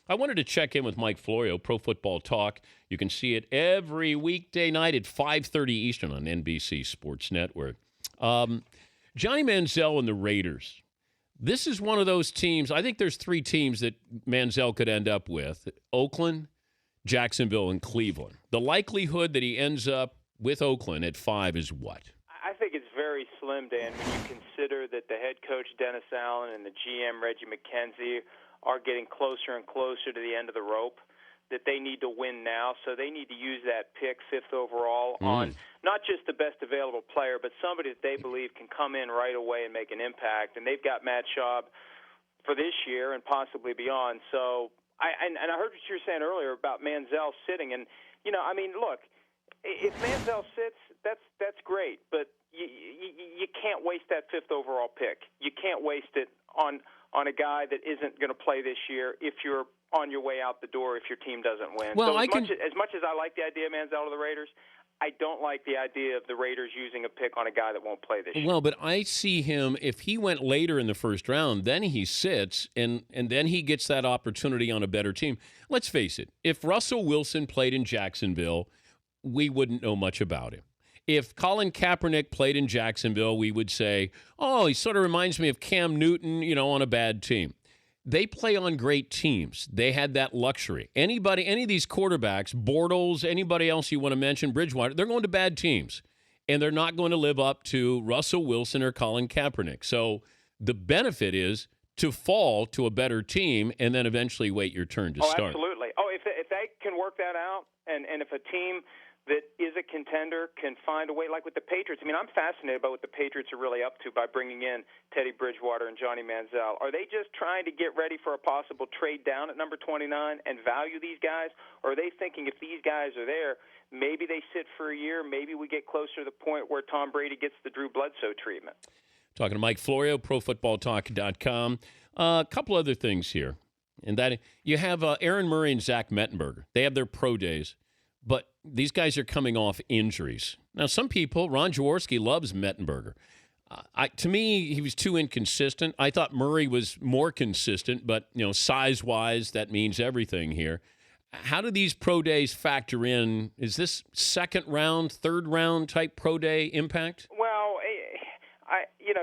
I wanted to check in with Mike Florio, Pro Football Talk. You can see it every weekday night at 5:30 Eastern on NBC Sports Network. Johnny Manziel and the Raiders. This is one of those teams. I think there's three teams that Manziel could end up with: Oakland, Jacksonville, and Cleveland. The likelihood that he ends up with Oakland at 5 is what? I think it's very slim, Dan, when you consider that the head coach, Dennis Allen, and the GM, Reggie McKenzie, are getting closer and closer to the end of the rope, that they need to win now. So they need to use that pick, 5th overall, on not just the best available player, but somebody that they believe can come in right away and make an impact. And they've got Matt Schaub for this year and possibly beyond. So I heard what you were saying earlier about Manziel sitting. And, look, if Manziel sits, that's great. But you can't waste that 5th overall pick. You can't waste it on a guy that isn't going to play this year if you're on your way out the door if your team doesn't win. Well, so as much as I like the idea of Manziel to the Raiders, I don't like the idea of the Raiders using a pick on a guy that won't play this year. Well, but I see him, if he went later in the first round, then he sits, and then he gets that opportunity on a better team. Let's face it, if Russell Wilson played in Jacksonville, we wouldn't know much about him. If Colin Kaepernick played in Jacksonville, we would say, oh, he sort of reminds me of Cam Newton, on a bad team. They play on great teams. They had that luxury. Any of these quarterbacks, Bortles, anybody else you want to mention, Bridgewater, they're going to bad teams, and they're not going to live up to Russell Wilson or Colin Kaepernick. So the benefit is to fall to a better team and then eventually wait your turn to start. Absolutely. Oh, if they can work that out, and if a team that is a contender can find a way, like with the Patriots. I'm fascinated by what the Patriots are really up to by bringing in Teddy Bridgewater and Johnny Manziel. Are they just trying to get ready for a possible trade down at number 29 and value these guys? Or are they thinking if these guys are there, maybe they sit for a year, maybe we get closer to the point where Tom Brady gets the Drew Bledsoe treatment? Talking to Mike Florio, ProFootballTalk.com. A couple other things here. And that you have Aaron Murray and Zach Mettenberger. They have their pro days. But these guys are coming off injuries. Now, some people, Ron Jaworski loves Mettenberger. To me, he was too inconsistent. I thought Murray was more consistent, but, size-wise, that means everything here. How do these pro days factor in? Is this second round, third round type pro day impact? Well,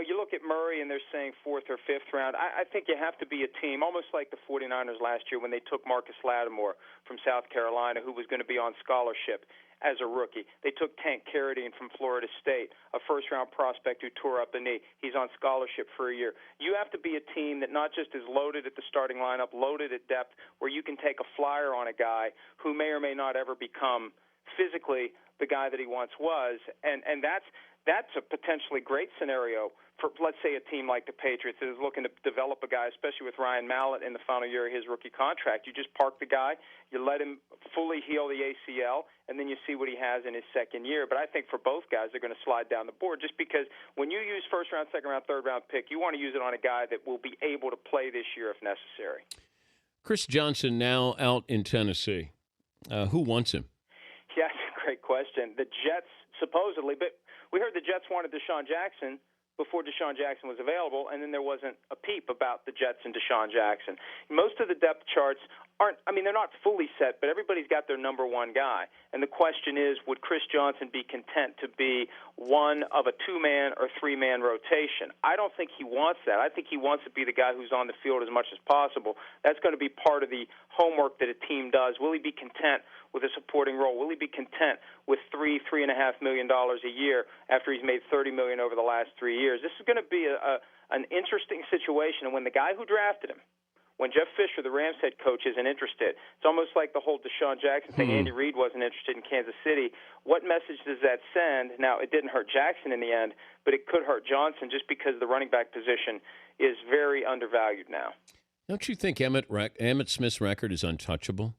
you look at Murray and they're saying 4th or 5th round. I think you have to be a team, almost like the 49ers last year when they took Marcus Lattimore from South Carolina, who was going to be on scholarship as a rookie. They took Tank Carradine from Florida State, a first-round prospect who tore up a knee. He's on scholarship for a year. You have to be a team that not just is loaded at the starting lineup, loaded at depth, where you can take a flyer on a guy who may or may not ever become physically the guy that he once was, and that's a potentially great scenario for, let's say, a team like the Patriots that is looking to develop a guy, especially with Ryan Mallett in the final year of his rookie contract. You just park the guy, you let him fully heal the ACL, and then you see what he has in his second year. But I think for both guys, they're going to slide down the board just because when you use first round, second round, third round pick, you want to use it on a guy that will be able to play this year if necessary. Chris Johnson now out in Tennessee. Who wants him? Yeah, that's a great question. The Jets supposedly, but we heard the Jets wanted Deshaun Jackson before Deshaun Jackson was available, and then there wasn't a peep about the Jets and Deshaun Jackson. Most of the depth charts they're not fully set, but everybody's got their number one guy. And the question is, would Chris Johnson be content to be one of a 2-man or 3-man rotation? I don't think he wants that. I think he wants to be the guy who's on the field as much as possible. That's going to be part of the homework that a team does. Will he be content with a supporting role? Will he be content with $3.5 million a year after he's made $30 million over the last 3 years? This is going to be an interesting situation. And when the guy who drafted him, when Jeff Fisher, the Rams head coach, isn't interested, it's almost like the whole Deshaun Jackson thing. Andy Reid wasn't interested in Kansas City. What message does that send? Now, it didn't hurt Jackson in the end, but it could hurt Johnson just because the running back position is very undervalued now. Don't you think Emmitt Smith's record is untouchable?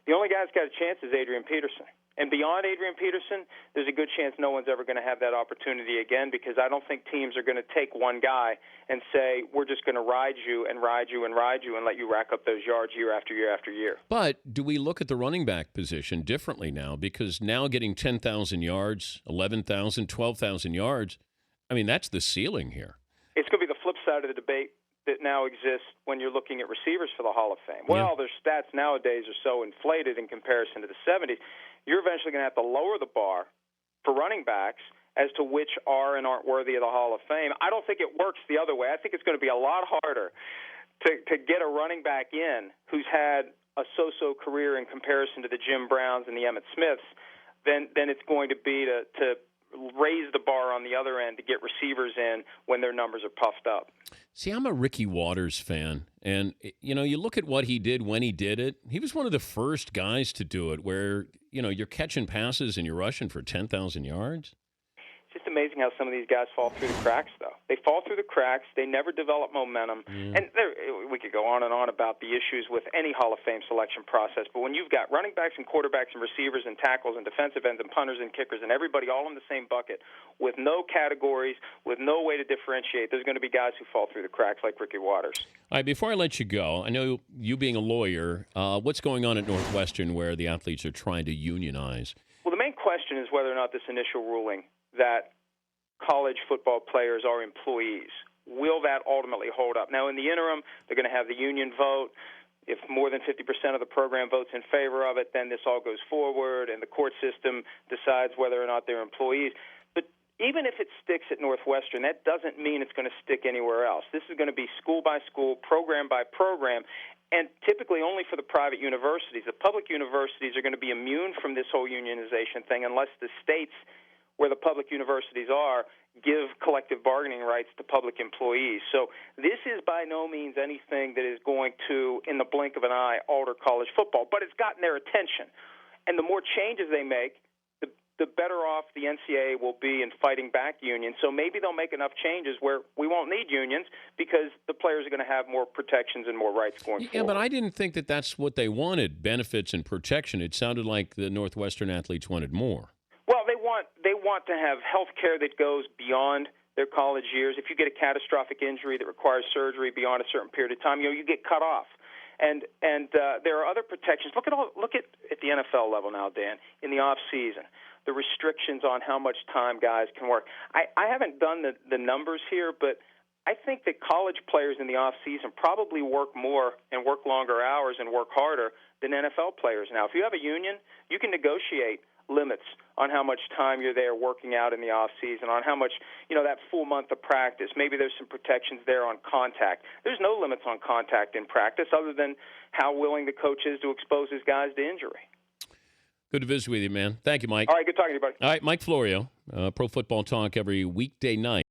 The only guy that's got a chance is Adrian Peterson. And beyond Adrian Peterson, there's a good chance no one's ever going to have that opportunity again because I don't think teams are going to take one guy and say, we're just going to ride you and ride you and ride you and let you rack up those yards year after year after year. But do we look at the running back position differently now? Because now getting 10,000 yards, 11,000, 12,000 yards, that's the ceiling here. It's going to be the flip side of the debate that now exists when you're looking at receivers for the Hall of Fame. Well, their stats nowadays are so inflated in comparison to the 70s. You're eventually going to have to lower the bar for running backs as to which are and aren't worthy of the Hall of Fame. I don't think it works the other way. I think it's going to be a lot harder to get a running back in who's had a so-so career in comparison to the Jim Browns and the Emmitt Smiths than it's going to be to raise the bar on the other end to get receivers in when their numbers are puffed up. See, I'm a Ricky Waters fan, and, you look at what he did when he did it. He was one of the first guys to do it where, you're catching passes and you're rushing for 10,000 yards. It's just amazing how some of these guys fall through the cracks, though. They fall through the cracks. They never develop momentum. And we could go on and on about the issues with any Hall of Fame selection process, but when you've got running backs and quarterbacks and receivers and tackles and defensive ends and punters and kickers and everybody all in the same bucket with no categories, with no way to differentiate, there's going to be guys who fall through the cracks like Ricky Waters. All right, before I let you go, I know you being a lawyer, what's going on at Northwestern where the athletes are trying to unionize? Well, the main question is whether or not this initial ruling that college football players are employees, will that ultimately hold up? Now, in the interim, they're going to have the union vote. If more than 50% of the program votes in favor of it, then this all goes forward, and the court system decides whether or not they're employees. But even if it sticks at Northwestern, that doesn't mean it's going to stick anywhere else. This is going to be school by school, program by program, and typically only for the private universities. The public universities are going to be immune from this whole unionization thing unless the states where the public universities are give collective bargaining rights to public employees. So this is by no means anything that is going to, in the blink of an eye, alter college football. But it's gotten their attention. And the more changes they make, the better off the NCAA will be in fighting back unions. So maybe they'll make enough changes where we won't need unions because the players are going to have more protections and more rights going forward. Yeah, but I didn't think that that's what they wanted, benefits and protection. It sounded like the Northwestern athletes wanted more. Well, they want to have health care that goes beyond their college years. If you get a catastrophic injury that requires surgery beyond a certain period of time, you get cut off. And there are other protections. Look at the NFL level now, Dan, in the off season, the restrictions on how much time guys can work. I haven't done the numbers here, but I think that college players in the off season probably work more and work longer hours and work harder than NFL players now. If you have a union, you can negotiate limits on how much time you're there working out in the off season, on how much, that full month of practice. Maybe there's some protections there on contact. There's no limits on contact in practice other than how willing the coach is to expose his guys to injury. Good to visit with you, man. Thank you, Mike. All right, good talking to you, buddy. All right, Mike Florio, Pro Football Talk every weekday night.